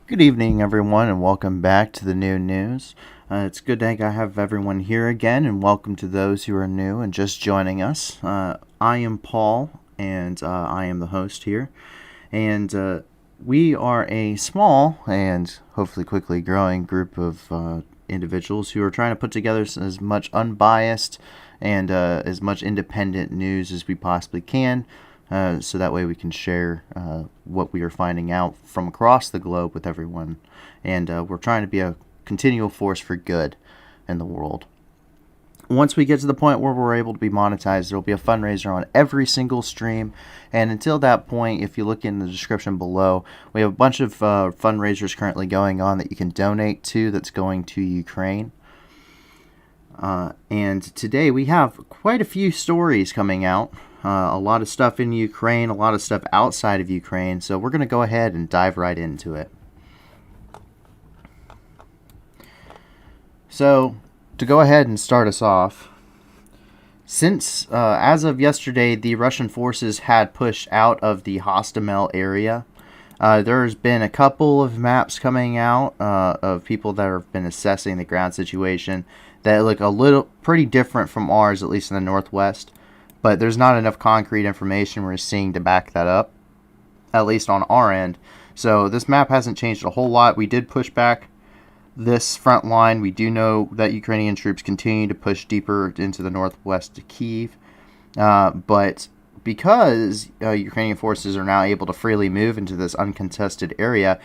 Good evening, everyone, and welcome back to the new news. It's good to have everyone here again, and welcome to those who are new and just joining us. I am Paul, and I am the host here. And we are a small and hopefully quickly growing group of individuals who are trying to put together as much unbiased and as much independent news as we possibly can. So that way we can share what we are finding out from across the globe with everyone. And we're trying to be a continual force for good in the world. Once we get to the point where we're able to be monetized, there will be a fundraiser on every single stream. And until that point, if you look in the description below, we have a bunch of fundraisers currently going on that you can donate to that's going to Ukraine. And today we have quite a few stories coming out. A lot of stuff in Ukraine, a lot of stuff outside of Ukraine. So we're going to go ahead and dive right into it. So to go ahead and start us off, since as of yesterday, the Russian forces had pushed out of the Hostomel area. There's been a couple of maps coming out of people that have been assessing the ground situation that look pretty different from ours, at least in the northwest. But there's not enough concrete information we're seeing to back that up, at least on our end. So this map hasn't changed a whole lot. We did push back this front line. We do know that Ukrainian troops continue to push deeper into the northwest to Kyiv. But because Ukrainian forces are now able to freely move into this uncontested area,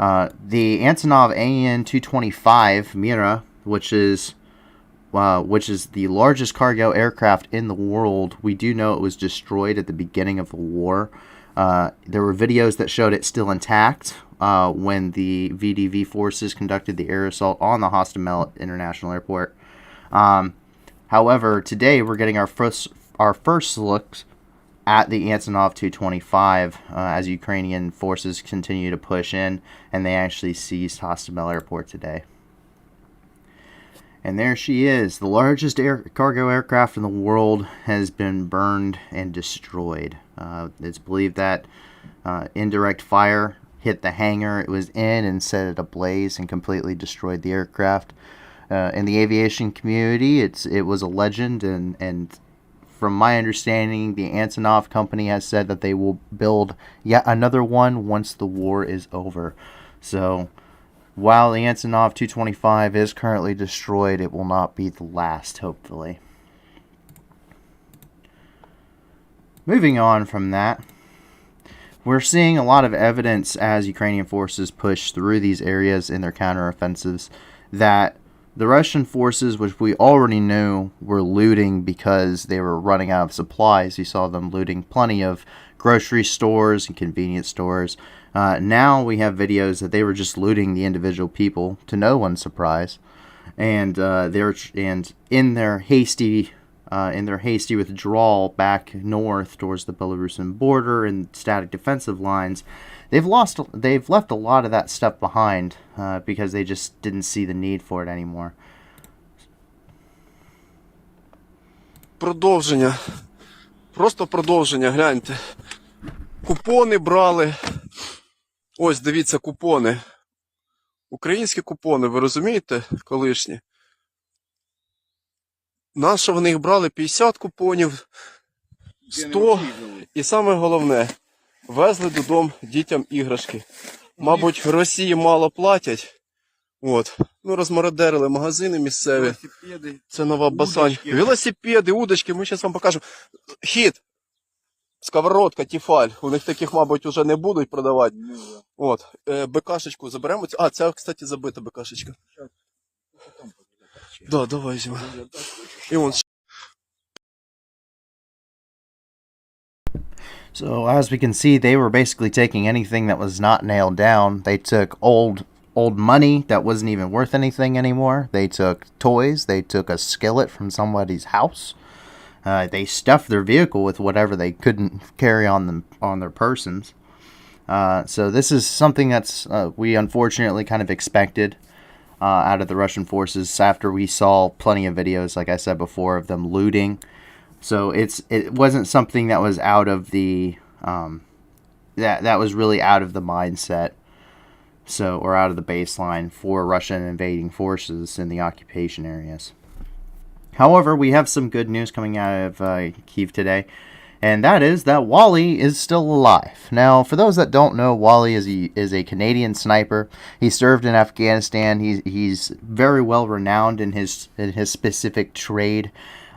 the Antonov AN-225 Mira, which is the largest cargo aircraft in the world. We do know it was destroyed at the beginning of the war. There were videos that showed it still intact when the VDV forces conducted the air assault on the Hostomel International Airport. However, today we're getting our first looks at the Antonov 225 as Ukrainian forces continue to push in, and they actually seized Hostomel Airport today. And there she is. The largest cargo aircraft in the world has been burned and destroyed. It's believed that indirect fire hit the hangar it was in and set it ablaze and completely destroyed the aircraft. In the aviation community, it was a legend, and from my understanding, the Antonov company has said that they will build yet another one once the war is over. So while the Antonov 225 is currently destroyed, it will not be the last, hopefully. Moving on from that, we're seeing a lot of evidence as Ukrainian forces push through these areas in their counteroffensives that the Russian forces, which we already knew were looting because they were running out of supplies. You saw them looting plenty of grocery stores and convenience stores. Now we have videos that they were just looting the individual people, to no one's surprise, and in their hasty withdrawal back north towards the Belarusian border and static defensive lines, they've left a lot of that stuff behind because they just didn't see the need for it anymore. Продовження. Просто продовження, гляньте. Купони брали. Ось, дивіться, купони. Українські купони, ви розумієте, колишні? Нащо вони їх брали? 50 купонів, 100. І саме головне, везли додому дітям іграшки. Мабуть, в Росії мало платять. От. Ну, розмародерили магазини місцеві. Велосипеди. Це нова басань. Велосипеди, удочки, ми зараз вам покажемо. Хід. Сковородка, тіфаль. У них таких, мабуть, вже не будуть продавати. От. БКшечку заберемо. А, це, кстати, забита БКшечка. Да, давай візьмемо. І он. So as we can see, they were basically taking anything that was not nailed down. They took old money that wasn't even worth anything anymore. They took toys. They took a skillet from somebody's house. They stuffed their vehicle with whatever they couldn't carry on their persons. So this is something that's we unfortunately kind of expected out of the Russian forces after we saw plenty of videos, like I said before, of them looting. So it wasn't something that was out of the that was really out of the mindset. or out of the baseline for Russian invading forces in the occupation areas. However, we have some good news coming out of Kyiv today, and that is that Wally is still alive. Now, for those that don't know, Wally is a Canadian sniper. He served in Afghanistan. He's very well renowned in his specific trade,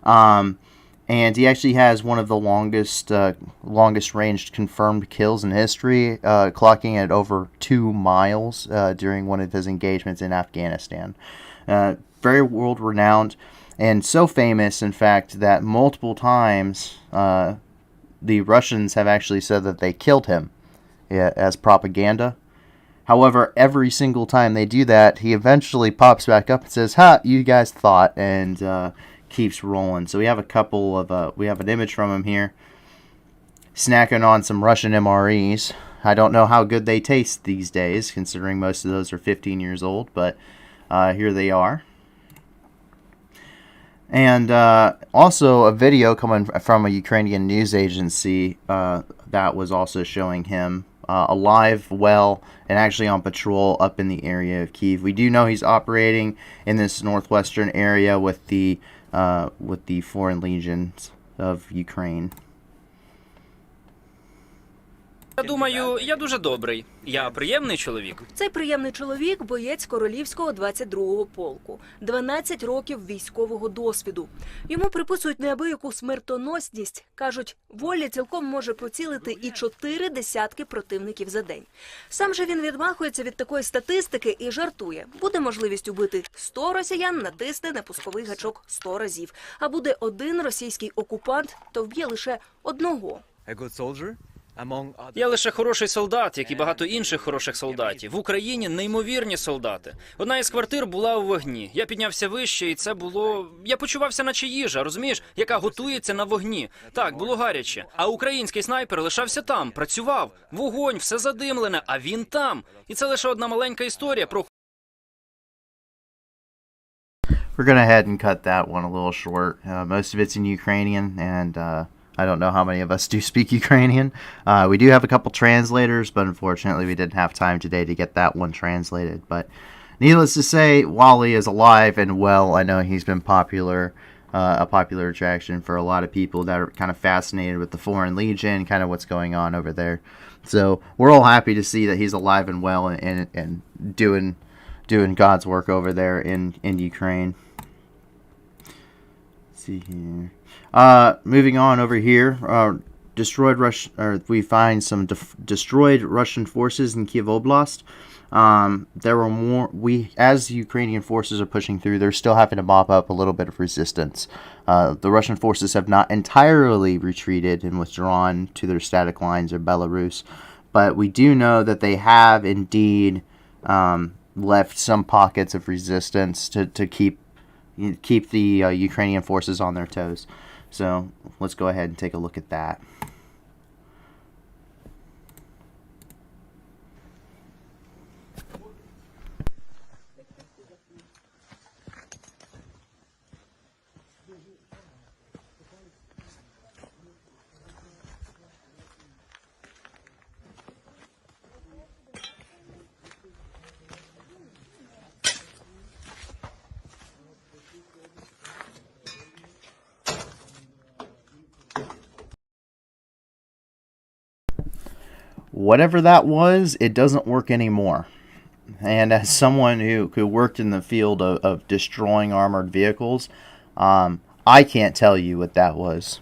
and he actually has one of the longest ranged confirmed kills in history, clocking at over 2 miles during one of his engagements in Afghanistan. Very world renowned. And so famous, in fact, that multiple times the Russians have actually said that they killed him as propaganda. However, every single time they do that, he eventually pops back up and says, "Ha, you guys thought," and keeps rolling. So we have we have an image from him here, snacking on some Russian MREs. I don't know how good they taste these days, considering most of those are 15 years old, but here they are. And also a video coming from a Ukrainian news agency that was also showing him alive, well, and actually on patrol up in the area of Kyiv. We do know he's operating in this northwestern area with the Foreign Legions of Ukraine. Я думаю, я дуже добрий. Я приємний чоловік. Цей приємний чоловік – боєць Королівського 22-го полку. 12 років військового досвіду. Йому приписують неабияку смертоносність. Кажуть, Волі цілком може поцілити і 4 десятки противників за день. Сам же він відмахується від такої статистики і жартує. Буде можливість убити 100 росіян, натисне на пусковий гачок 100 разів. А буде один російський окупант, то вб'є лише одного. Я лише хороший солдат, як і багато інших хороших солдатів. В Україні неймовірні солдати. Одна із квартир була у вогні. Я піднявся вище, і це було... Я почувався наче їжа, розумієш, яка готується на вогні. Так, було гаряче. А український снайпер лишався там, працював. Вогонь, все задимлене, а він там. І це лише одна маленька історія про... We're going to head and cut that one a little short. Most of it's in Ukrainian, and I don't know how many of us do speak Ukrainian. We do have a couple translators, but unfortunately we didn't have time today to get that one translated. But needless to say, Wally is alive and well. I know he's been a popular attraction for a lot of people that are kind of fascinated with the Foreign Legion, kind of what's going on over there. So we're all happy to see that he's alive and well and doing God's work over there in Ukraine. Let's see here. Moving on over here, we find some destroyed Russian forces in Kyiv Oblast. There were more. As the Ukrainian forces are pushing through, they're still having to mop up a little bit of resistance. The Russian forces have not entirely retreated and withdrawn to their static lines of Belarus, but we do know that they have indeed left some pockets of resistance to keep the Ukrainian forces on their toes. So let's go ahead and take a look at that. Whatever that was, it doesn't work anymore. And as someone who worked in the field of destroying armored vehicles, I can't tell you what that was.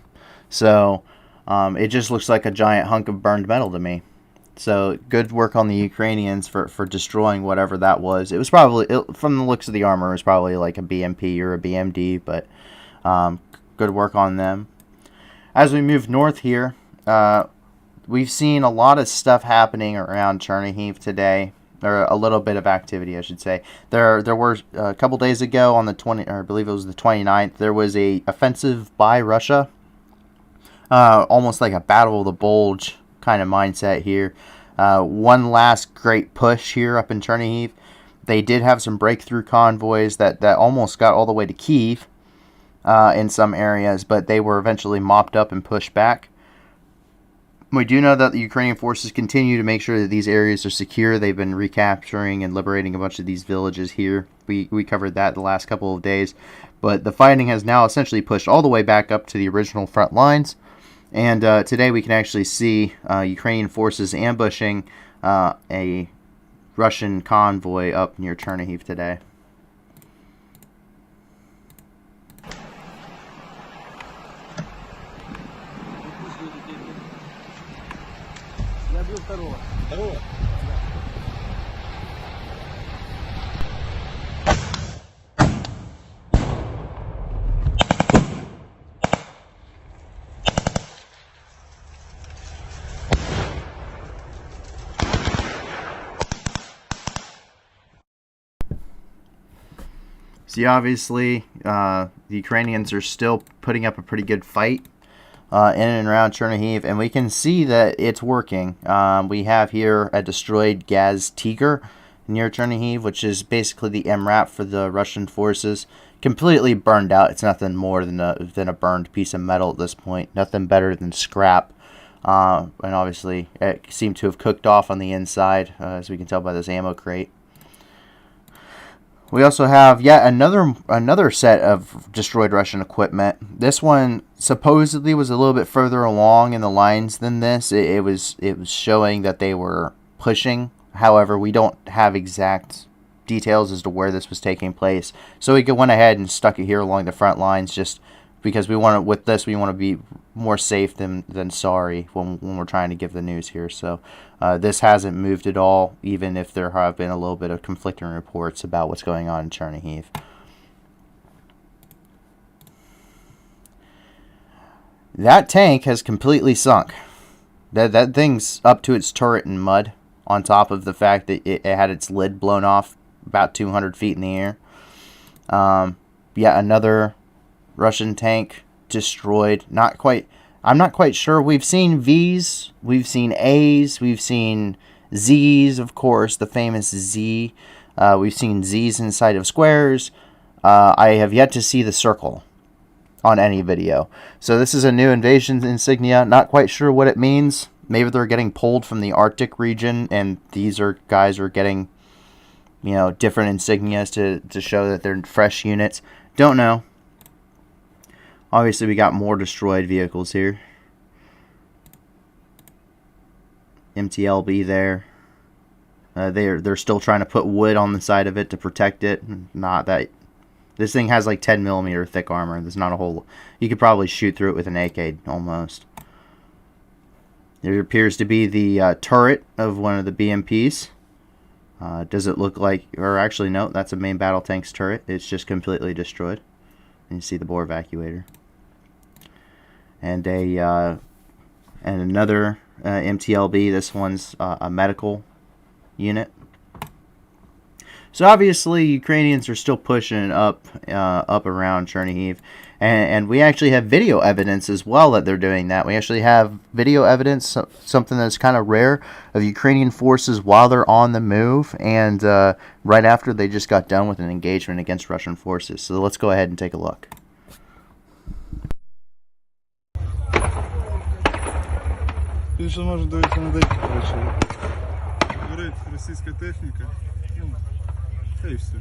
So it just looks like a giant hunk of burned metal to me. So good work on the Ukrainians for destroying whatever that was. It was probably, from the looks of the armor, it was probably like a BMP or a BMD, but good work on them. As we move north here, we've seen a lot of stuff happening around Chernihiv today, or a little bit of activity, I should say. There were a couple days ago on the I believe it was the 29th, there was a offensive by Russia, almost like a Battle of the Bulge kind of mindset here. One last great push here up in Chernihiv. They did have some breakthrough convoys that almost got all the way to Kyiv in some areas, but they were eventually mopped up and pushed back. We do know that the Ukrainian forces continue to make sure that these areas are secure. They've been recapturing and liberating a bunch of these villages here. We covered that the last couple of days. But the fighting has now essentially pushed all the way back up to the original front lines. And today we can actually see Ukrainian forces ambushing a Russian convoy up near Chernihiv today. See, obviously, the Ukrainians are still putting up a pretty good fight in and around Chernihiv, and we can see that it's working. We have here a destroyed Gaz Tiger near Chernihiv, which is basically the MRAP for the Russian forces. Completely burned out. It's nothing more than a burned piece of metal at this point. Nothing better than scrap. And obviously, it seemed to have cooked off on the inside, as we can tell by this ammo crate. We also have yet another set of destroyed Russian equipment. This one supposedly was a little bit further along in the lines than this. It was showing that they were pushing. However, we don't have exact details as to where this was taking place. So we went ahead and stuck it here along the front lines, just because we want to. With this, we want to be more safe than sorry when we're trying to give the news here. So this hasn't moved at all, even if there have been a little bit of conflicting reports about what's going on in Chernihiv. That tank has completely sunk. That thing's up to its turret in mud, on top of the fact that it had its lid blown off about 200 feet in the air. Yet another Russian tank destroyed. I'm not quite sure. We've seen V's, we've seen A's, we've seen Z's, of course, the famous Z. We've seen Z's inside of squares. I have yet to see the circle on any video. So this is a new invasion insignia. Not quite sure what it means. Maybe they're getting pulled from the Arctic region, and these guys are getting, different insignias to show that they're fresh units. Don't know. Obviously, we got more destroyed vehicles here. MTLB there. They're still trying to put wood on the side of it to protect it. Not that. This thing has like 10 millimeter thick armor. There's not a whole. You could probably shoot through it with an AK almost. There appears to be the turret of one of the BMPs. Does it look like, or actually no, that's a main battle tank's turret. It's just completely destroyed. And you see the bore evacuator. And another MTLB. This one's a medical unit. So obviously, Ukrainians are still pushing up around Chernihiv, and we actually have video evidence as well that they're doing that. We actually have video evidence, something that's kind of rare, of Ukrainian forces while they're on the move, and right after they just got done with an engagement against Russian forces. So let's go ahead and take a look. Більше може дивитися на деякі речі. Горить російська техніка. Та й все.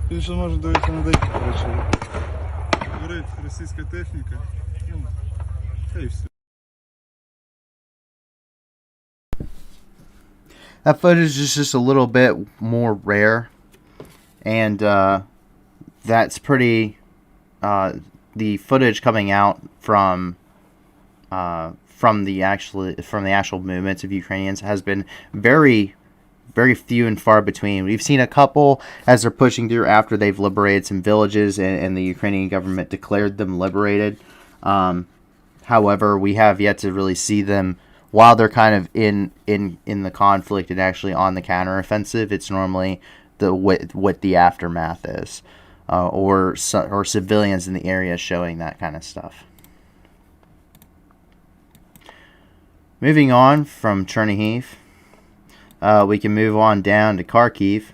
Більше може дивитися на деякі речі. Горить російська техніка. Та й все. That footage is just a little bit more rare, and that's pretty. The footage coming out from the actual movements of Ukrainians has been very, very few and far between. We've seen a couple as they're pushing through after they've liberated some villages and the Ukrainian government declared them liberated. However, we have yet to really see them while they're kind of in the conflict and actually on the counteroffensive. It's normally what the aftermath is. Or civilians in the area showing that kind of stuff. Moving on from Chernihiv, we can move on down to Kharkiv.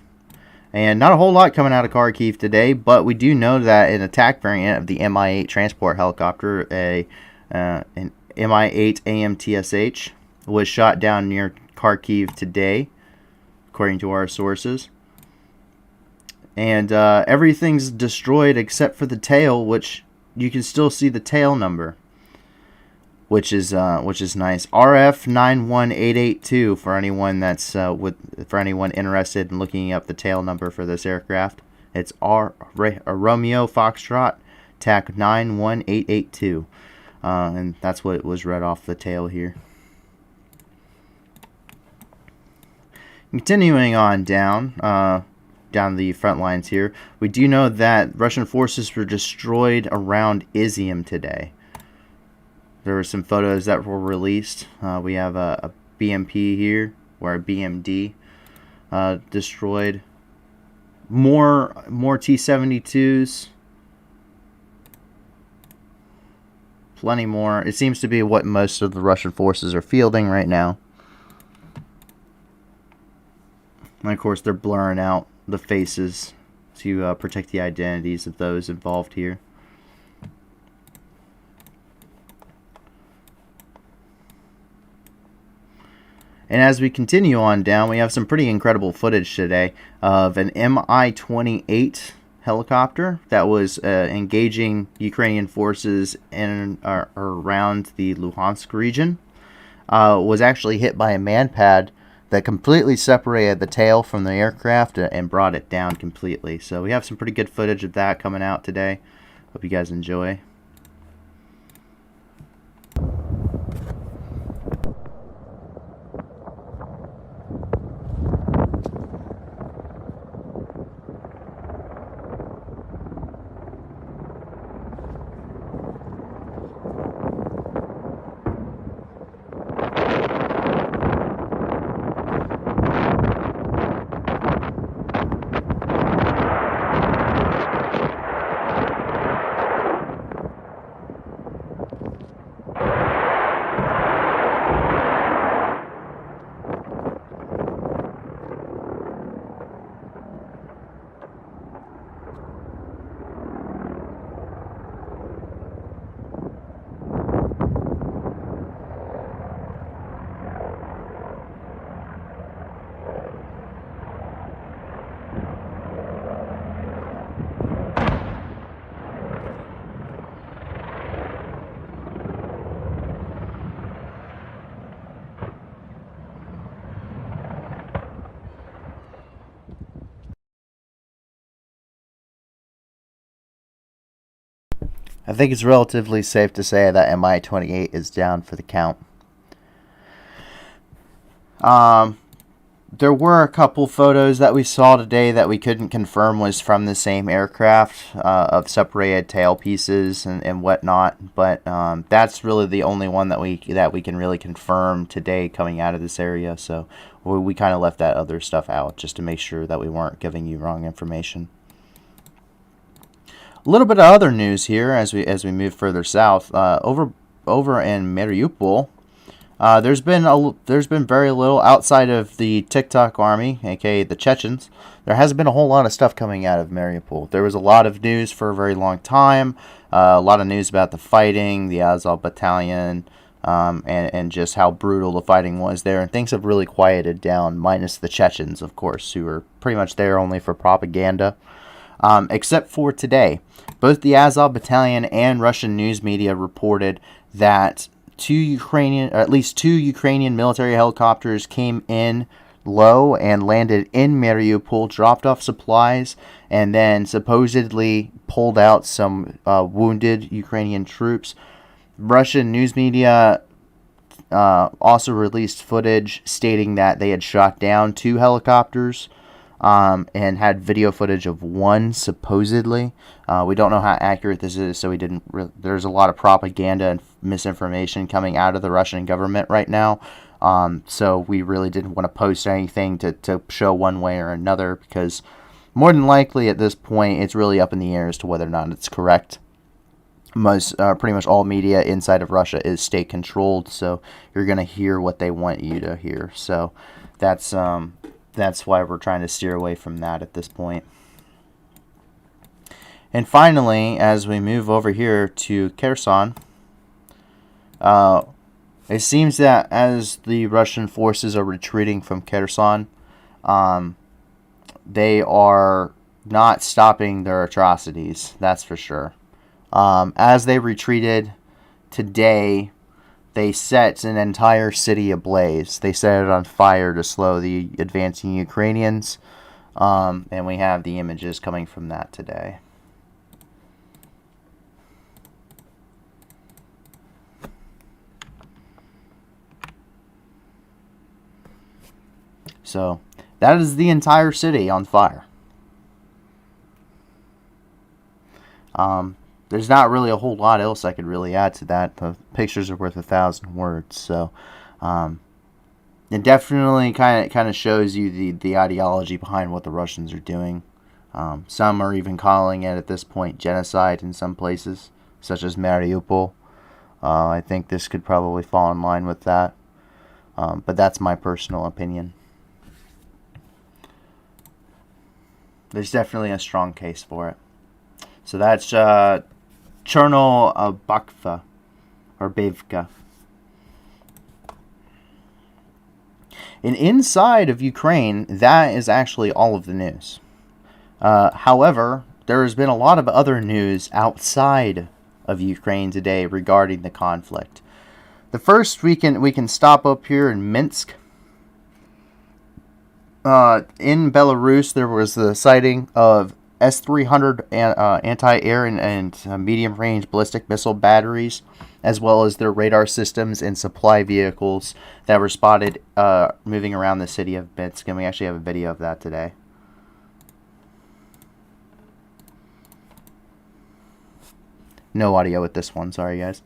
And not a whole lot coming out of Kharkiv today, but we do know that an attack variant of the Mi-8 transport helicopter, an Mi-8 AMTSH, was shot down near Kharkiv today, according to our sources. And everything's destroyed except for the tail, which you can still see the tail number, which is nice. RF 91882 for anyone that's for anyone interested in looking up the tail number for this aircraft. It's Romeo Foxtrot TAC 91882, and that's what was read off the tail here. Continuing on down the front lines here, we do know that Russian forces were destroyed around Izium today. There were some photos that were released. We have a BMP here, or a BMD destroyed. More T-72s. Plenty more. It seems to be what most of the Russian forces are fielding right now. And of course, they're blurring out the faces to protect the identities of those involved here. And as we continue on down, we have some pretty incredible footage today of an Mi-28 helicopter that was engaging Ukrainian forces in or around the Luhansk region. Was actually hit by a man-pad that completely separated the tail from the aircraft and brought it down completely. So we have some pretty good footage of that coming out today. Hope you guys enjoy. I think it's relatively safe to say that Mi-28 is down for the count. There were a couple photos that we saw today that we couldn't confirm was from the same aircraft of separated tail pieces and whatnot, but that's really the only one that we can really confirm today coming out of this area. So we kind of left that other stuff out just to make sure that we weren't giving you wrong information. A little bit of other news here as we move further south. Over in Mariupol, there's been very little outside of the TikTok army, aka the Chechens. There hasn't been a whole lot of stuff coming out of Mariupol. There was a lot of news for a very long time. A lot of news about the fighting, the Azov battalion, and just how brutal the fighting was there. And things have really quieted down, minus the Chechens, of course, who are pretty much there only for propaganda. Except for today. Both the Azov battalion and Russian news media reported that at least two Ukrainian military helicopters came in low and landed in Mariupol, dropped off supplies, and then supposedly pulled out some wounded Ukrainian troops. Russian news media also released footage stating that they had shot down 2 helicopters. And had video footage of one, supposedly. We don't know how accurate this is, so there's a lot of propaganda and misinformation coming out of the Russian government right now. So we really didn't want to post anything to show one way or another, because more than likely at this point it's really up in the air as to whether or not it's correct. Pretty much all media inside of Russia is state controlled, so you're going to hear what they want you to hear. So that's that's why we're trying to steer away from that at this point. And finally, as we move over here to Kherson, it seems that as the Russian forces are retreating from Kherson, they are not stopping their atrocities, that's for sure. As they retreated today, they set an entire city ablaze. They set it on fire to slow the advancing Ukrainians, and we have the images coming from that today. So, that is the entire city on fire. There's not really a whole lot else I could really add to that. The pictures are worth 1,000 words. So, it definitely kind of shows you the ideology behind what the Russians are doing. Some are even calling it at this point genocide in some places, such as Mariupol. I think this could probably fall in line with that. But that's my personal opinion. There's definitely a strong case for it. So that's Cherno-Bakva, or Bivka. And inside of Ukraine, that is actually all of the news. However, there has been a lot of other news outside of Ukraine today regarding the conflict. The first, we can stop up here in Minsk. In Belarus, there was the sighting of S-300 anti-air and medium-range ballistic missile batteries, as well as their radar systems and supply vehicles that were spotted moving around the city of Minsk. And we actually have a video of that today. No audio with this one, sorry guys.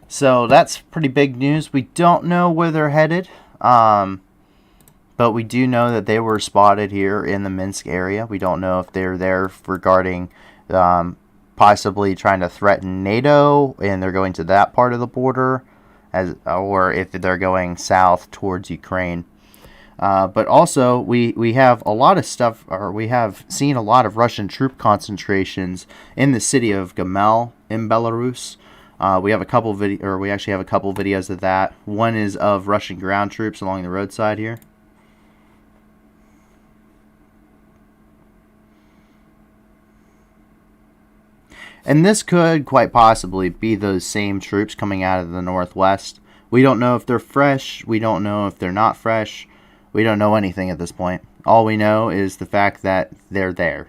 So that's pretty big news. We don't know where they're headed, but we do know that they were spotted here in the Minsk area. We don't know if they're there regarding possibly trying to threaten NATO, and they're going to that part of the border, or if they're going south towards Ukraine. But also, we have a lot of stuff, or we have seen a lot of Russian troop concentrations in the city of Gamel in Belarus. We have a couple we actually have a couple videos of that. One is of Russian ground troops along the roadside here. And this could quite possibly be those same troops coming out of the northwest. We don't know if they're fresh. We don't know if they're not fresh. We don't know anything at this point. All we know is the fact that they're there.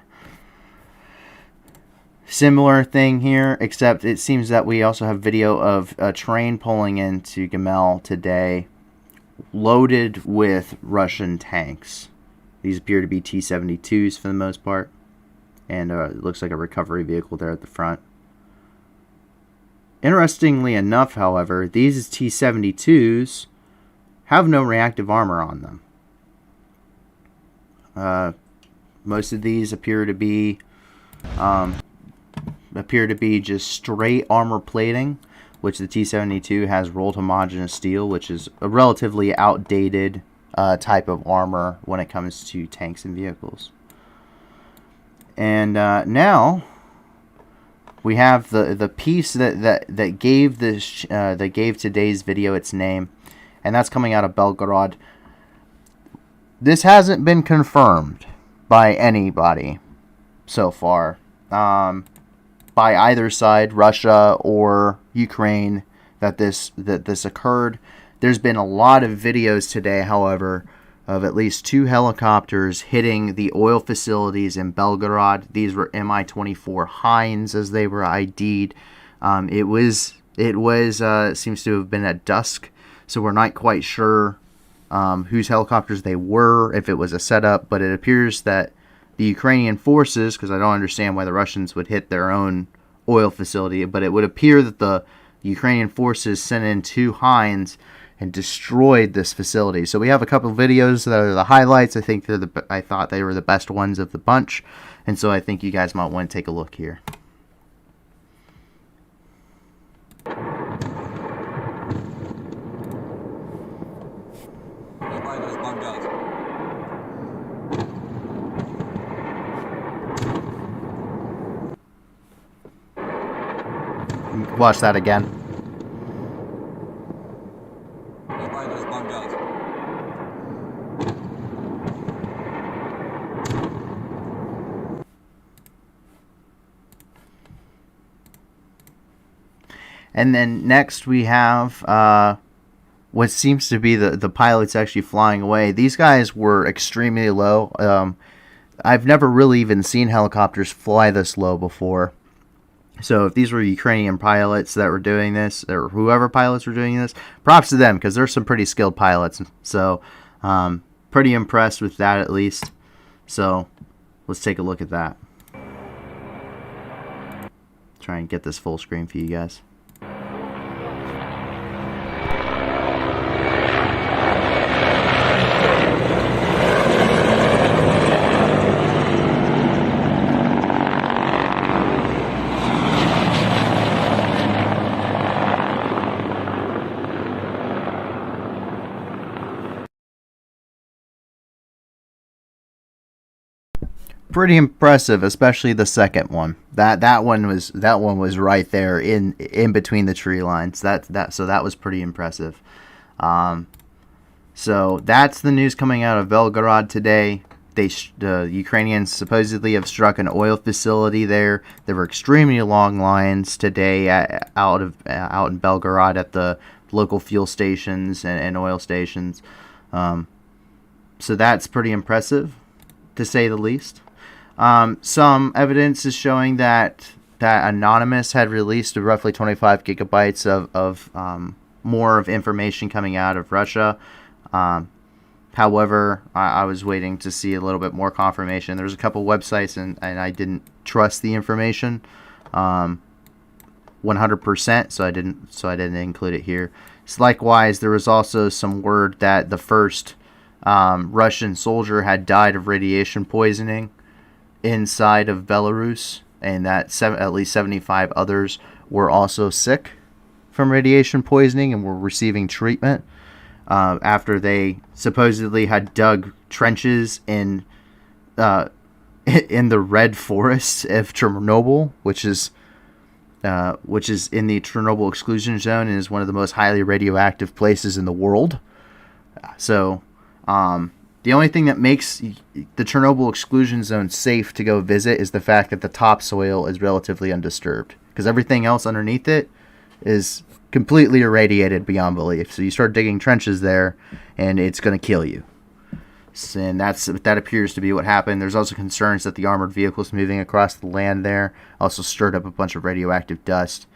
Similar thing here, except it seems that we also have video of a train pulling into Gamel today, loaded with Russian tanks. These appear to be T-72s for the most part, and it looks like a recovery vehicle there at the front. Interestingly enough, however, these T-72s have no reactive armor on them. Most of these appear to be just straight armor plating, which the T-72 has rolled homogeneous steel, which is a relatively outdated type of armor when it comes to tanks and vehicles. And now we have the piece that gave today's video its name, and that's coming out of Belgorod. This hasn't been confirmed by anybody so far. By either side, Russia or Ukraine, that this occurred. There's been a lot of videos today, however, of at least 2 helicopters hitting the oil facilities in Belgorod. These were Mi-24 Hinds as they were ID'd. It seems to have been at dusk, so we're not quite sure whose helicopters they were, if it was a setup, but it appears that the Ukrainian forces, because I don't understand why the Russians would hit their own oil facility, but it would appear that Ukrainian forces sent in 2 Hinds and destroyed this facility. So we have a couple of videos that are the highlights. I think I thought they were the best ones of the bunch, and so I think you guys might want to take a look here. Watch that again. And then next we have what seems to be the pilots actually flying away. These guys were extremely low. I've never really even seen helicopters fly this low before. So if these were Ukrainian pilots that were doing this, or whoever pilots were doing this, props to them, because there's some pretty skilled pilots. So pretty impressed with that, at least. So let's take a look at that. Try and get this full screen for you guys. Pretty impressive, especially the second one. That one was right there in between the tree lines. So that was pretty impressive. So that's the news coming out of Belgorod today. The Ukrainians supposedly have struck an oil facility there. There were extremely long lines today out in Belgorod at the local fuel stations and oil stations. So that's pretty impressive, to say the least. Some evidence is showing that Anonymous had released roughly 25 gigabytes of more of information coming out of Russia. However, I was waiting to see a little bit more confirmation. There's a couple websites, and I didn't trust the information 100%, so I didn't include it here. So likewise, there was also some word that the first Russian soldier had died of radiation poisoning inside of Belarus, and that at least 75 others were also sick from radiation poisoning and were receiving treatment after they supposedly had dug trenches in the red forests of Chernobyl, which is in the Chernobyl exclusion zone and is one of the most highly radioactive places in the world. So the only thing that makes the Chernobyl exclusion zone safe to go visit is the fact that the topsoil is relatively undisturbed, because everything else underneath it is completely irradiated beyond belief. So you start digging trenches there, and it's going to kill you. And that appears to be what happened. There's also concerns that the armored vehicles moving across the land there also stirred up a bunch of radioactive dust.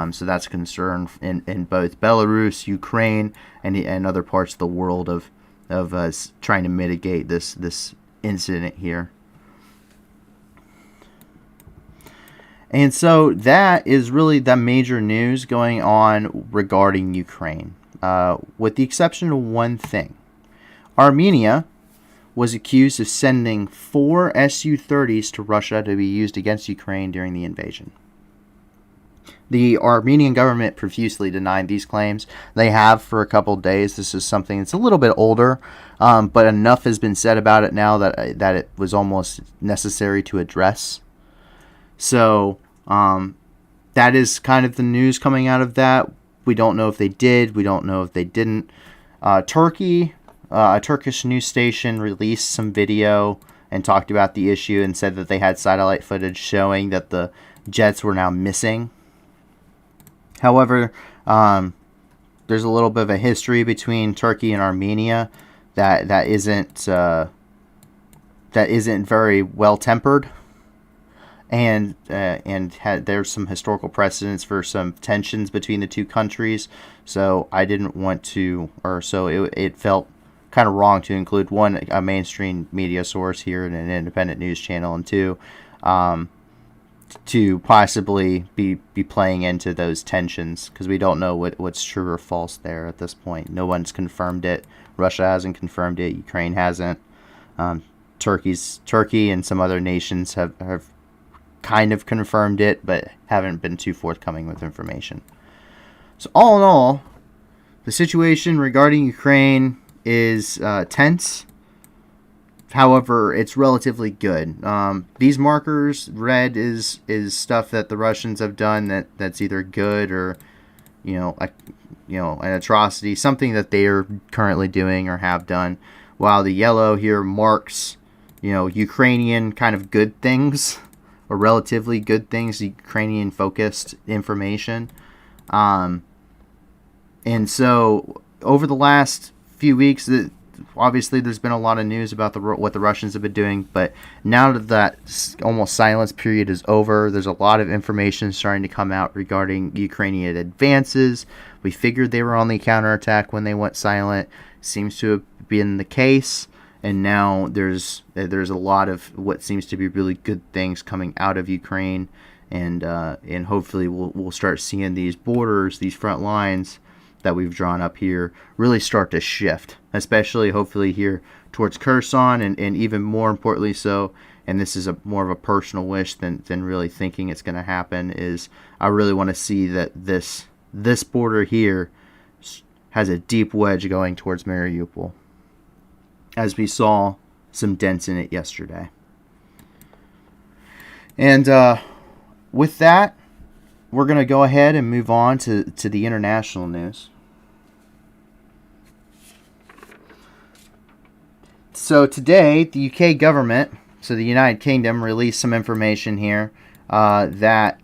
So that's a concern in both Belarus, Ukraine, and other parts of the world of us trying to mitigate this incident here. And so that is really the major news going on regarding Ukraine, with the exception of one thing. Armenia was accused of sending 4 Su-30s to Russia to be used against Ukraine during the invasion. The Armenian government profusely denied these claims. They have for a couple of days. This is something that's a little bit older, but enough has been said about it now that it was almost necessary to address. So that is kind of the news coming out of that. We don't know if they did. We don't know if they didn't. Turkey, a Turkish news station released some video and talked about the issue and said that they had satellite footage showing that the jets were now missing. However, there's a little bit of a history between Turkey and Armenia that isn't very well tempered, and there's some historical precedents for some tensions between the two countries. So I didn't want to, it felt kind of wrong to include one, a mainstream media source here and an independent news channel, and two, to possibly be playing into those tensions, because we don't know what's true or false there at this point. No one's confirmed it. Russia hasn't confirmed it. Ukraine hasn't. Turkey and some other nations have kind of confirmed it, but haven't been too forthcoming with information. So all in all, the situation regarding Ukraine is tense. However, it's relatively good. These markers, red is stuff that the Russians have done that's either good or, an atrocity, something that they are currently doing or have done. While the yellow here marks, Ukrainian kind of good things, or relatively good things, Ukrainian focused information. And so over the last few weeks, obviously there's been a lot of news about what the Russians have been doing, but now that almost silence period is over, there's a lot of information starting to come out regarding Ukrainian advances. We figured they were on the counterattack when they went silent. Seems to have been the case, and now there's a lot of what seems to be really good things coming out of Ukraine, and hopefully we'll start seeing these borders, these front lines that we've drawn up here really start to shift, especially hopefully here towards Kherson, and even more importantly so, and this is more of a personal wish than really thinking it's going to happen, is I really want to see that this border here has a deep wedge going towards Mariupol, as we saw some dents in it yesterday. And with that, we're going to go ahead and move on to the international news. So today, the UK government, so the United Kingdom, released some information here that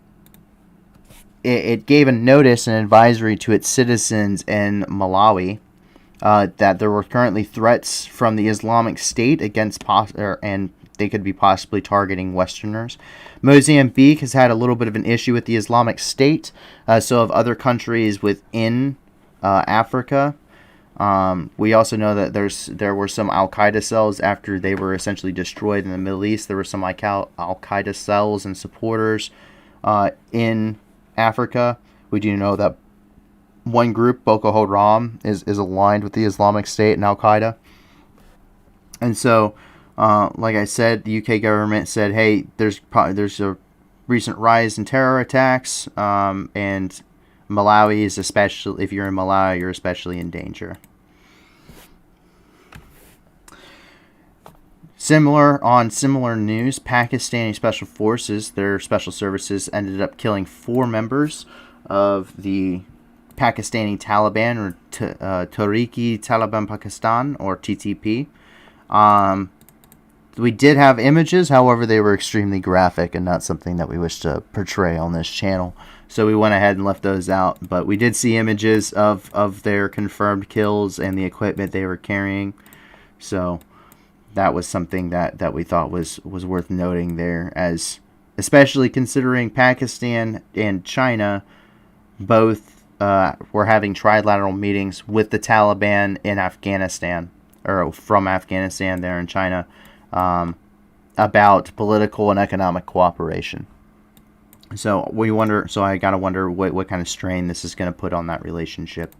it gave a notice and advisory to its citizens in Malawi that there were currently threats from the Islamic State against and they could be possibly targeting Westerners. Mozambique has had a little bit of an issue with the Islamic State, so have other countries within Africa. We also know that there were some Al-Qaeda cells after they were essentially destroyed in the Middle East. There were some Al-Qaeda cells and supporters in Africa. We do know that one group, Boko Haram, is aligned with the Islamic State and Al-Qaeda. And so, like I said, the UK government said, hey, there's a recent rise in terror attacks, and Malawi is especially, if you're in Malawi, you're especially in danger. Similar news, Pakistani special forces, their special services, ended up killing 4 members of the Pakistani Taliban, or Tehreek Taliban Pakistan, or TTP. We did have images, however, they were extremely graphic and not something that we wish to portray on this channel. So we went ahead and left those out. But we did see images of their confirmed kills and the equipment they were carrying. So that was something that we thought was worth noting there, as especially considering Pakistan and China both were having trilateral meetings with the Taliban in Afghanistan, or from Afghanistan there in China, about political and economic cooperation. So I gotta wonder what kind of strain this is going to put on that relationship.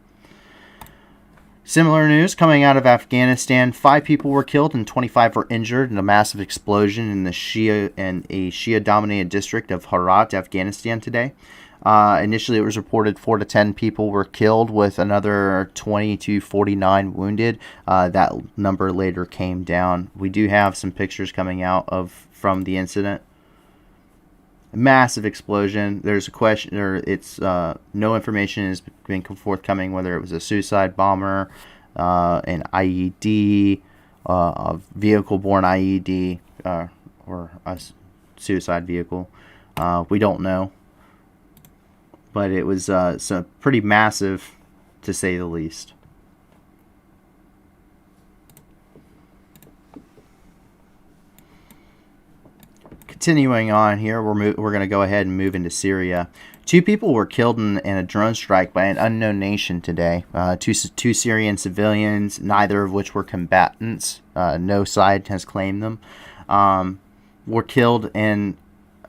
Similar news coming out of Afghanistan: 5 people were killed and 25 were injured in a massive explosion in a Shia-dominated district of Herat, Afghanistan today. Initially, it was reported 4 to 10 people were killed, with another 20 to 49 wounded. That number later came down. We do have some pictures coming out from the incident. Massive explosion. There's a question, or it's no information has been forthcoming whether it was a suicide bomber, an IED, a vehicle-borne IED, or a suicide vehicle. We don't know. But it was pretty massive, to say the least. Continuing on here, we're going to go ahead and move into Syria. 2 people were killed in a drone strike by an unknown nation today. Two Syrian civilians, neither of which were combatants. No side has claimed them. Were killed in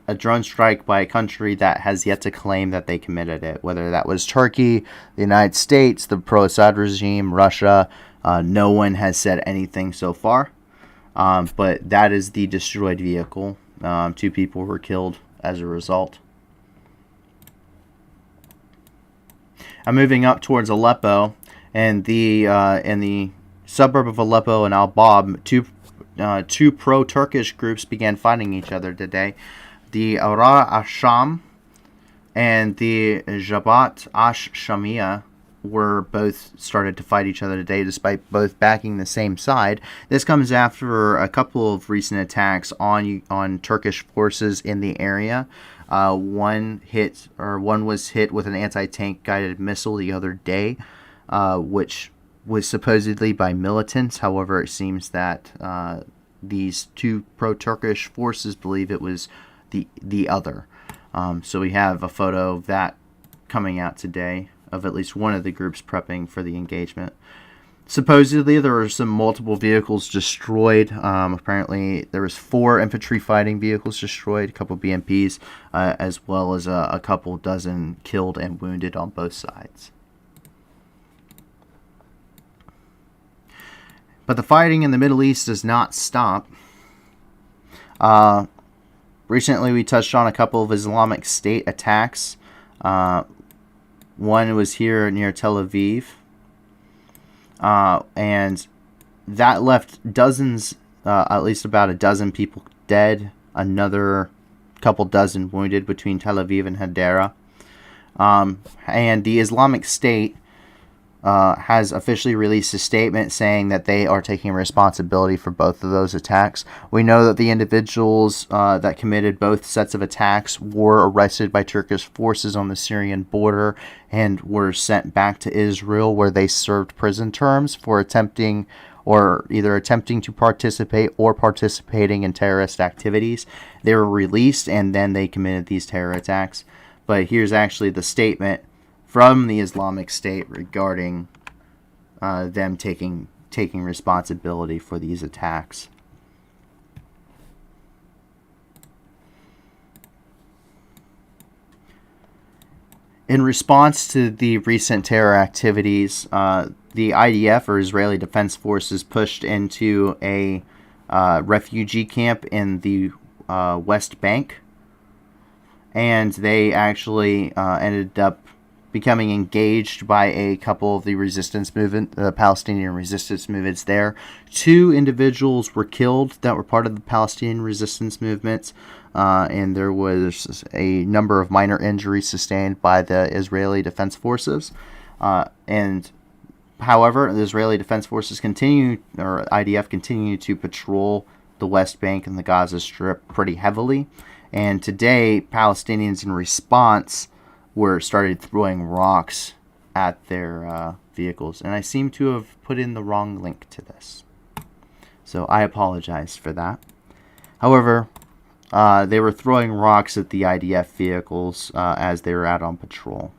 a drone strike by a country that has yet to claim that they committed it, whether that was Turkey, the United States, the pro-Assad regime, Russia. No one has said anything so far, but that is the destroyed vehicle. 2 people were killed as a result. I'm moving up towards Aleppo, and in the suburb of Aleppo and Al-Bab, two pro-Turkish groups began fighting each other today. The Ara Asham and the Jabhat Ash-Shamia were both started to fight each other today, despite both backing the same side. This comes after a couple of recent attacks on Turkish forces in the area. One was hit with an anti-tank guided missile the other day, which was supposedly by militants. However, it seems that these 2 pro-Turkish forces believe it was the other. So we have a photo of that coming out today of at least one of the groups prepping for the engagement. Supposedly, there were some multiple vehicles destroyed. Apparently, there was 4 infantry fighting vehicles destroyed, a couple BMPs, as well as a couple dozen killed and wounded on both sides. But the fighting in the Middle East does not stop. Recently, we touched on a couple of Islamic State attacks. One was here near Tel Aviv. And that left dozens, at least about a dozen people dead, another couple dozen wounded between Tel Aviv and Hadera. And the Islamic State has officially released a statement saying that they are taking responsibility for both of those attacks. We know that the individuals that committed both sets of attacks were arrested by Turkish forces on the Syrian border and were sent back to Israel, where they served prison terms for either attempting to participate or participating in terrorist activities. They were released and then they committed these terror attacks. But here's actually the statement from the Islamic State regarding them taking responsibility for these attacks. In response to the recent terror activities, the IDF, or Israeli Defense Forces, pushed into a refugee camp in the West Bank, and they actually ended up becoming engaged by a couple of the Palestinian resistance movements there. 2 individuals were killed that were part of the Palestinian resistance movements, and there was a number of minor injuries sustained by the Israeli Defense Forces. And however, the Israeli Defense Forces IDF continue to patrol the West Bank and the Gaza Strip pretty heavily. And today, Palestinians, in response, started throwing rocks at their vehicles. And I seem to have put in the wrong link to this, so I apologize for that. However, they were throwing rocks at the IDF vehicles as they were out on patrol.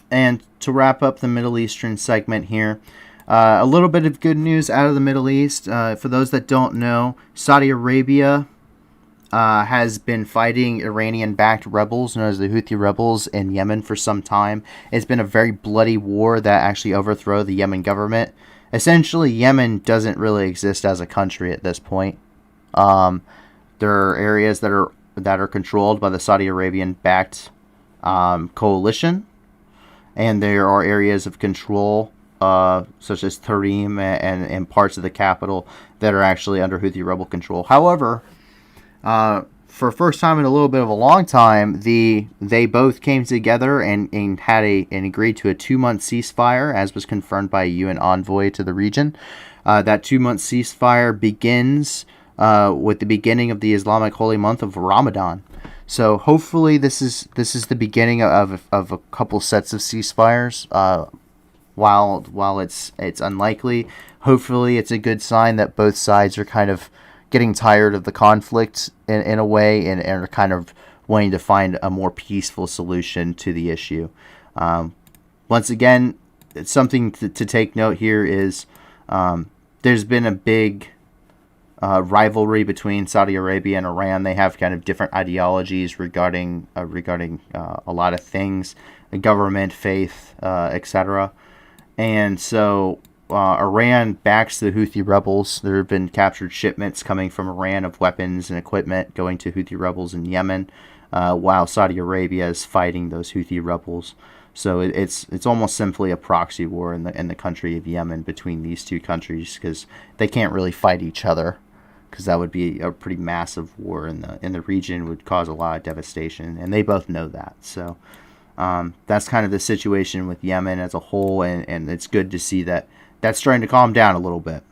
And to wrap up the Middle Eastern segment here, a little bit of good news out of the Middle East. For those that don't know, Saudi Arabia has been fighting Iranian-backed rebels known as the Houthi rebels in Yemen for some time. It's been a very bloody war that actually overthrew the Yemen government. Essentially, Yemen doesn't really exist as a country at this point. There are areas that are controlled by the Saudi Arabian-backed coalition, and there are areas of control such as Tarim and parts of the capital that are actually under Houthi rebel control. However, for first time in a little bit of a long time, they both came together and had and agreed to a 2-month ceasefire, as was confirmed by a UN envoy to the region. That 2-month ceasefire begins with the beginning of the Islamic holy month of Ramadan. So hopefully this is the beginning of a couple sets of ceasefires. While it's unlikely, hopefully it's a good sign that both sides are kind of getting tired of the conflict in a way and are kind of wanting to find a more peaceful solution to the issue. Once again, it's something to take note here is there's been a big rivalry between Saudi Arabia and Iran. They have kind of different ideologies regarding a lot of things, government, faith, etc. And so Iran backs the Houthi rebels. There have been captured shipments coming from Iran of weapons and equipment going to Houthi rebels in Yemen, while Saudi Arabia is fighting those Houthi rebels. So it's almost simply a proxy war in the country of Yemen between these two countries, because they can't really fight each other, because that would be a pretty massive war in the region, would cause a lot of devastation, and they both know that. So that's kind of the situation with Yemen as a whole, and it's good to see that that's starting to calm down a little bit.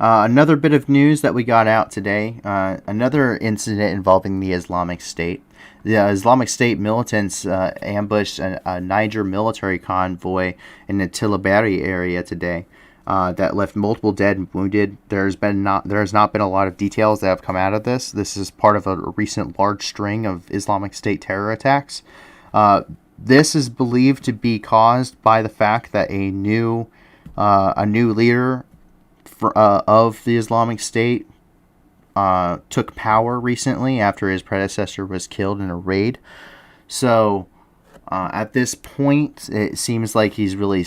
Another bit of news that we got out today, another incident involving the Islamic State. The Islamic State militants ambushed a Niger military convoy in the Tilaberi area today that left multiple dead and wounded. There has not been a lot of details that have come out of this. This is part of a recent large string of Islamic State terror attacks. This is believed to be caused by the fact that a new leader of the Islamic State took power recently after his predecessor was killed in a raid. So at this point, it seems like he's really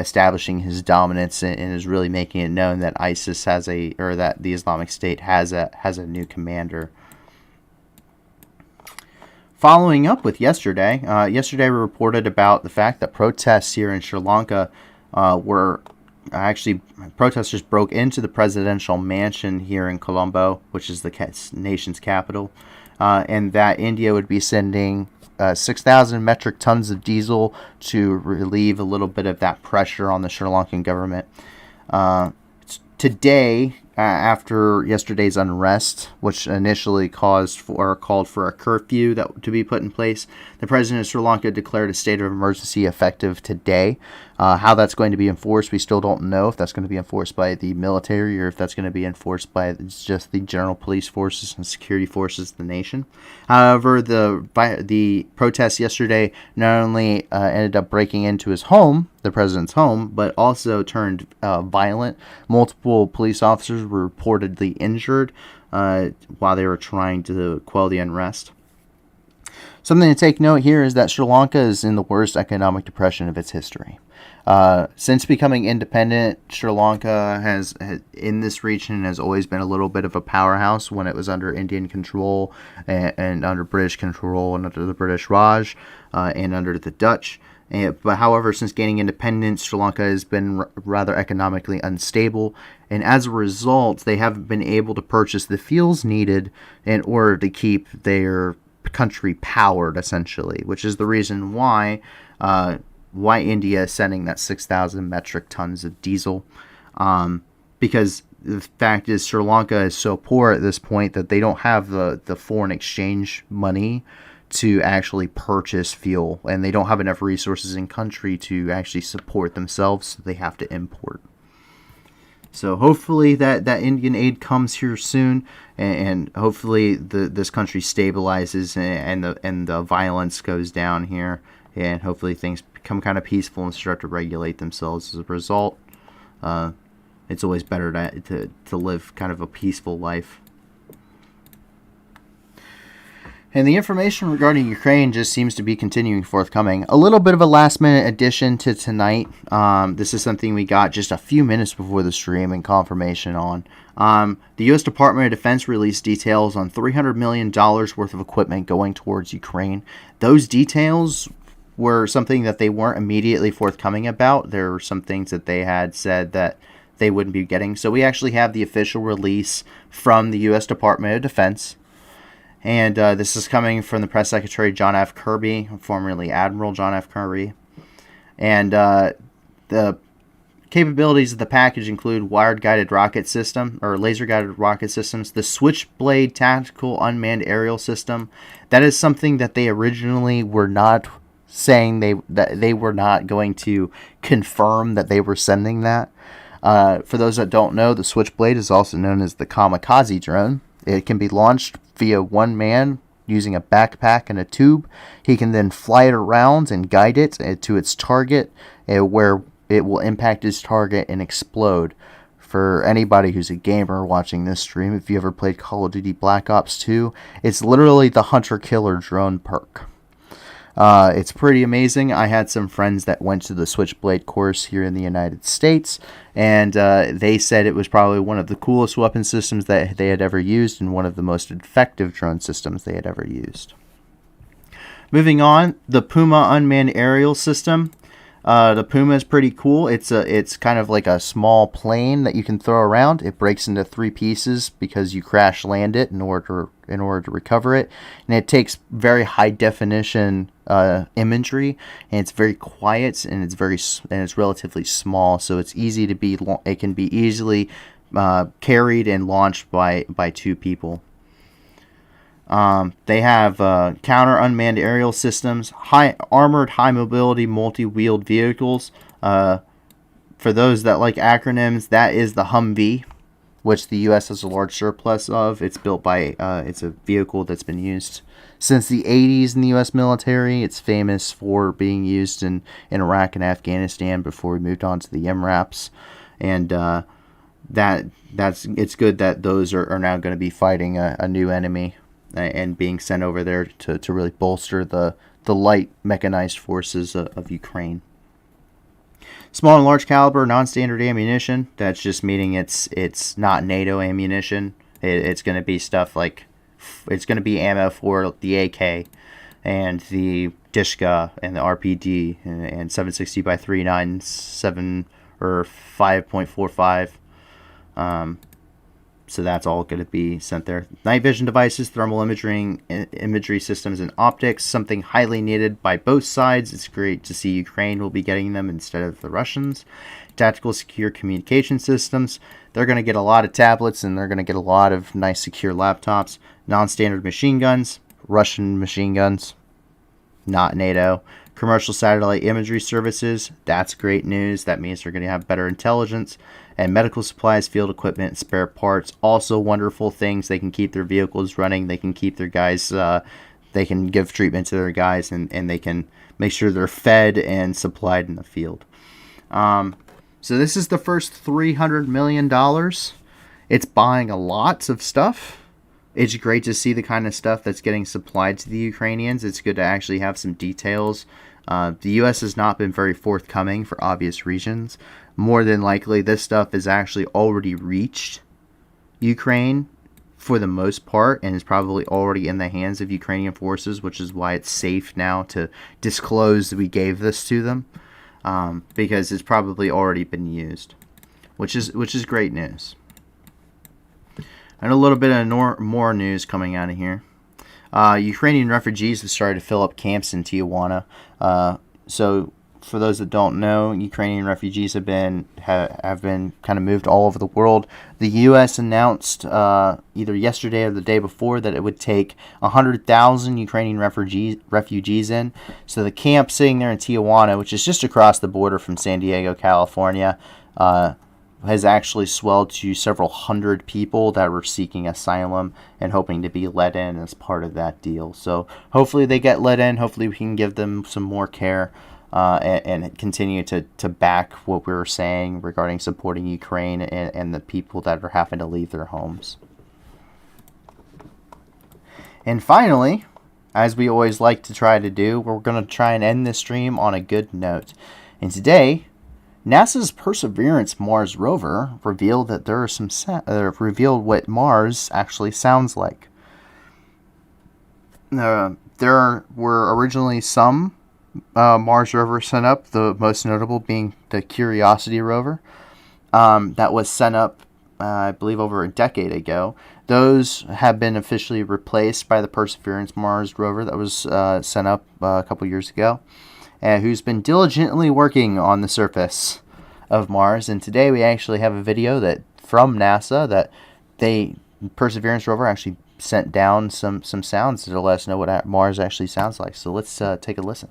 establishing his dominance and is really making it known that ISIS that the Islamic State has a new commander. Following up with yesterday we reported about the fact that protests here in Sri Lanka protesters broke into the presidential mansion here in Colombo, which is the nation's capital, and that India would be sending 6,000 metric tons of diesel to relieve a little bit of that pressure on the Sri Lankan government. Today, after yesterday's unrest, which initially called for a curfew to be put in place, the president of Sri Lanka declared a state of emergency effective today. How that's going to be enforced, we still don't know if that's going to be enforced by the military or if that's going to be enforced by just the general police forces and security forces of the nation. However, the protests yesterday not only ended up breaking into his home, the president's home, but also turned violent. Multiple police officers were reportedly injured while they were trying to quell the unrest. Something to take note here is that Sri Lanka is in the worst economic depression of its history. Since becoming independent, Sri Lanka has in this region has always been a little bit of a powerhouse when it was under Indian control and under British control and under the British Raj and under the Dutch. But however, since gaining independence, Sri Lanka has been rather economically unstable, and as a result, they haven't been able to purchase the fuels needed in order to keep their country powered, essentially, which is the reason why India is sending that 6,000 metric tons of diesel, because the fact is Sri Lanka is so poor at this point that they don't have the foreign exchange money to actually purchase fuel, and they don't have enough resources in country to actually support themselves, so they have to import. So hopefully that Indian aid comes here soon, and hopefully this country stabilizes and the violence goes down here, and hopefully things become kind of peaceful and start to regulate themselves as a result. It's always better to live kind of a peaceful life. And the information regarding Ukraine just seems to be continuing forthcoming. A little bit of a last-minute addition to tonight. This is something we got just a few minutes before the stream and confirmation on. The U.S. Department of Defense released details on $300 million worth of equipment going towards Ukraine. Those details were something that they weren't immediately forthcoming about. There were some things that they had said that they wouldn't be getting. So we actually have the official release from the U.S. Department of Defense. And this is coming from the Press Secretary John F. Kirby, formerly Admiral John F. Kirby. And the capabilities of the package include wired-guided rocket system, or laser-guided rocket systems, the Switchblade tactical unmanned aerial system. That is something that they originally were not saying that they were not going to confirm that they were sending that. For those that don't know, the Switchblade is also known as the kamikaze drone. It can be launched via one man using a backpack and a tube. He can then fly it around and guide it to its target, where it will impact its target and explode. For anybody who's a gamer watching this stream, if you ever played Call of Duty Black Ops 2, it's literally the hunter-killer drone perk. It's pretty amazing. I had some friends that went to the Switchblade course here in the United States, and they said it was probably one of the coolest weapon systems that they had ever used and one of the most effective drone systems they had ever used. Moving on, the Puma unmanned aerial system. The Puma is pretty cool. It's kind of like a small plane that you can throw around. It breaks into 3 pieces because you crash land it in order to recover it, and it takes very high definition imagery, and it's very quiet, and it's relatively small, so it's easy to be. It can be easily carried and launched by 2 people. They have counter unmanned aerial systems, high armored, high mobility, multi-wheeled vehicles. For those that like acronyms, that is the Humvee, which the U.S. has a large surplus of. It's built by, it's a vehicle that's been used since the 80s in the U.S. military. It's famous for being used in Iraq and Afghanistan before we moved on to the MRAPs. And it's good that those are now going to be fighting a new enemy and being sent over there to really bolster the light mechanized forces of Ukraine. Small and large caliber non-standard ammunition. That's just meaning it's not NATO ammunition. It's going to be stuff like, it's going to be ammo for the AK and the Dishka and the RPD and 760 by 397 or 5.45. So that's all going to be sent there. Night vision devices, thermal imagery systems, and optics, something highly needed by both sides. It's great to see Ukraine will be getting them instead of the Russians. Tactical secure communication systems. They're going to get a lot of tablets, and they're going to get a lot of nice secure laptops. Non-standard machine guns, Russian machine guns, not NATO. Commercial satellite imagery services, that's great news. That means they're going to have better intelligence. And medical supplies, field equipment, and spare parts, also wonderful things. They can keep their vehicles running. They can keep their guys, they can give treatment to their guys, and they can make sure they're fed and supplied in the field. So this is the first $300 million. It's buying a lot of stuff. It's great to see the kind of stuff that's getting supplied to the Ukrainians. It's good to actually have some details. The U.S. has not been very forthcoming for obvious reasons. More than likely, this stuff has actually already reached Ukraine for the most part, and is probably already in the hands of Ukrainian forces, which is why it's safe now to disclose that we gave this to them, because it's probably already been used, which is great news. And a little bit of more news coming out of here. Ukrainian refugees have started to fill up camps in Tijuana. So for those that don't know, Ukrainian refugees have been kind of moved all over the world. The U.S. announced either yesterday or the day before that it would take 100,000 Ukrainian refugees in. So the camp sitting there in Tijuana, which is just across the border from San Diego, California, has actually swelled to several hundred people that were seeking asylum and hoping to be let in as part of that deal. So hopefully they get let in. Hopefully we can give them some more care and continue to back what we were saying regarding supporting Ukraine and the people that are having to leave their homes. And finally, as we always like to try to do, we're going to try and end this stream on a good note. And today, NASA's Perseverance Mars rover revealed that there are some revealed what Mars actually sounds like. There were originally some Mars rovers sent up, the most notable being the Curiosity rover that was sent up, I believe, over a decade ago. Those have been officially replaced by the Perseverance Mars rover that was sent up a couple years ago, who's been diligently working on the surface of Mars. And today we actually have a video that from NASA that Perseverance rover actually sent down some sounds to let us know what Mars actually sounds like. So let's take a listen.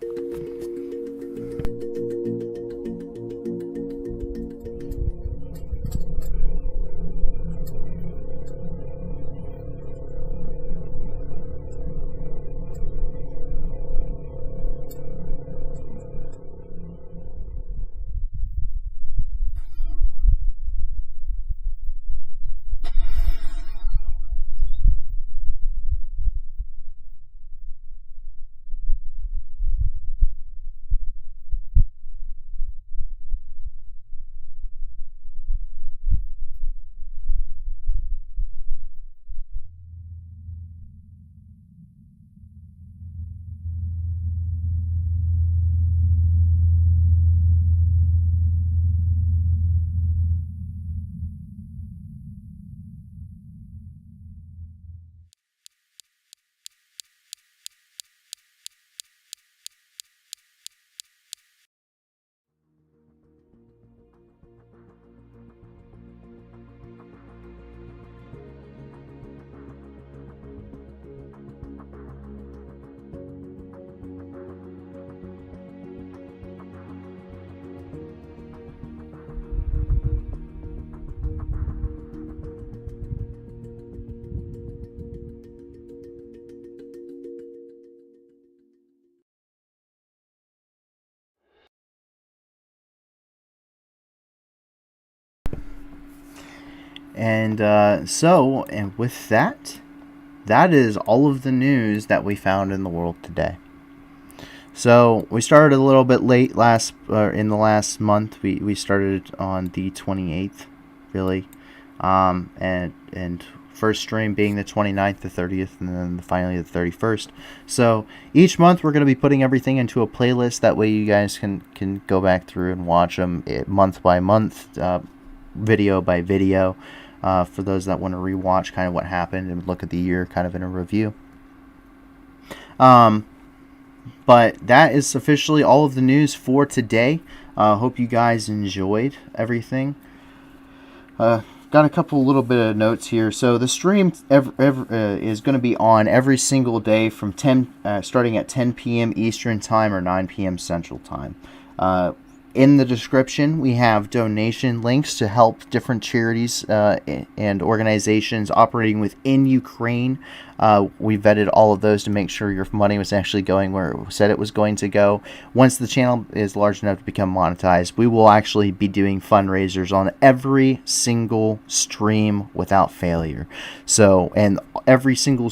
And with that, that is all of the news that we found in the world today. So we started a little bit late in the last month. We started on the 28th, really, and first stream being the 29th, the 30th, and then finally the 31st. So each month we're going to be putting everything into a playlist. That way you guys can go back through and watch them month by month, video by video, for those that want to rewatch kind of what happened and look at the year kind of in a review. But that is officially all of the news for today. Hope you guys enjoyed everything. Got a couple little bit of notes here. So the stream is going to be on every single day from starting at 10 p.m. Eastern Time or 9 p.m. Central Time. In the description, we have donation links to help different charities and organizations operating within Ukraine. We vetted all of those to make sure your money was actually going where it said it was going to go. Once the channel is large enough to become monetized, we will actually be doing fundraisers on every single stream without failure. So, and every single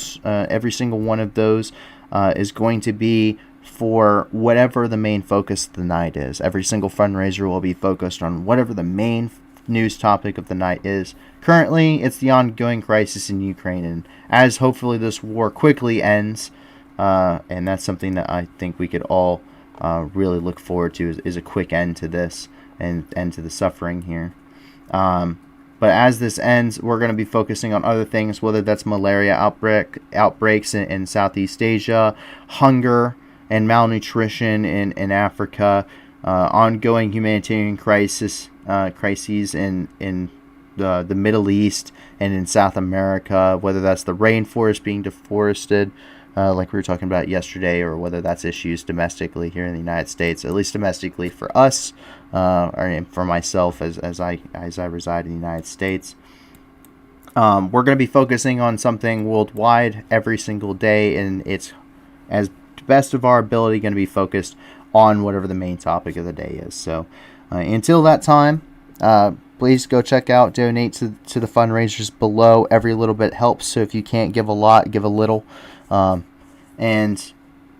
one of those is going to be for whatever the main focus of the night is. Every single fundraiser will be focused on whatever the main news topic of the night is. Currently, it's the ongoing crisis in Ukraine, and as hopefully this war quickly ends, and that's something that I think we could all really look forward to, is a quick end to this and end to the suffering here. But as this ends, we're going to be focusing on other things, whether that's malaria outbreaks in Southeast Asia, hunger and malnutrition in Africa, ongoing humanitarian crises in the Middle East and in South America, whether that's the rainforest being deforested, like we were talking about yesterday, or whether that's issues domestically here in the United States, at least domestically for us, or for myself as I reside in the United States. We're going to be focusing on something worldwide every single day, and it's as best of our ability going to be focused on whatever the main topic of the day is. So until that time, please go check out, donate to the fundraisers below. Every little bit helps, so if you can't give a lot, give a little, and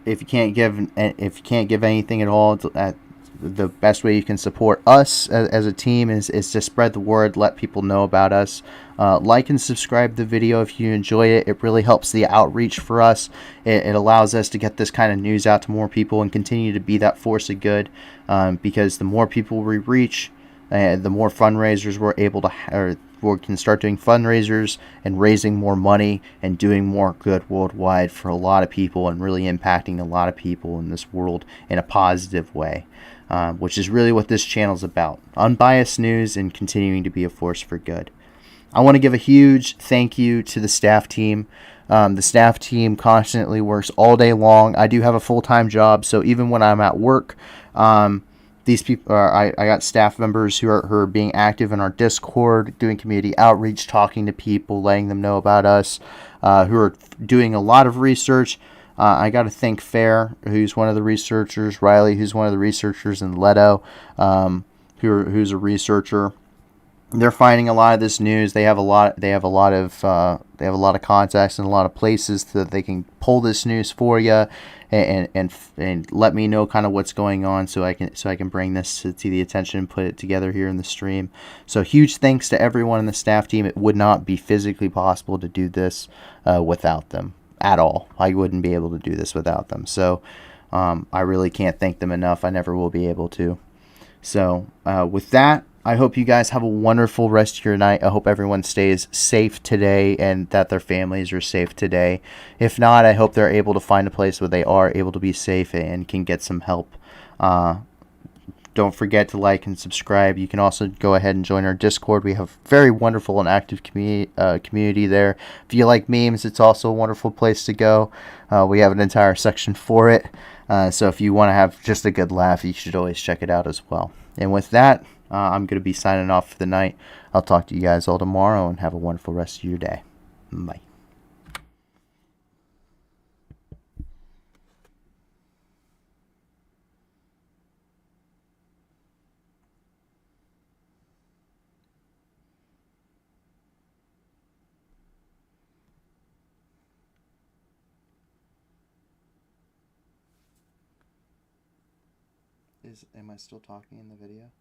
if you can't give anything at all, the best way you can support us as a team is to spread the word, let people know about us. Like and subscribe the video if you enjoy it. It really helps the outreach for us. It allows us to get this kind of news out to more people and continue to be that force of good, because the more people we reach, the more fundraisers we're able to, we can start doing fundraisers and raising more money and doing more good worldwide for a lot of people and really impacting a lot of people in this world in a positive way, which is really what this channel is about. Unbiased news and continuing to be a force for good. I want to give a huge thank you to the staff team. The staff team constantly works all day long. I do have a full-time job, so even when I'm at work, these people I got staff members who are being active in our Discord, doing community outreach, talking to people, letting them know about us, who are doing a lot of research. I got to thank Fair, who's one of the researchers, Riley, who's one of the researchers, and Leto, who's a researcher. They're finding a lot of this news. They have a lot of contacts in a lot of places so that they can pull this news for you and let me know kind of what's going on, so I can bring this to the attention and put it together here in the stream. So huge thanks to everyone in the staff team. It would not be physically possible to do this without them at all. I wouldn't be able to do this without them. So I really can't thank them enough. I never will be able to. So with that, I hope you guys have a wonderful rest of your night. I hope everyone stays safe today and that their families are safe today. If not, I hope they're able to find a place where they are able to be safe and can get some help. Don't forget to like and subscribe. You can also go ahead and join our Discord. We have a very wonderful and active community there. If you like memes, it's also a wonderful place to go. We have an entire section for it. So if you want to have just a good laugh, you should always check it out as well. And with that, I'm going to be signing off for the night. I'll talk to you guys all tomorrow, and have a wonderful rest of your day. Bye. Am I still talking in the video?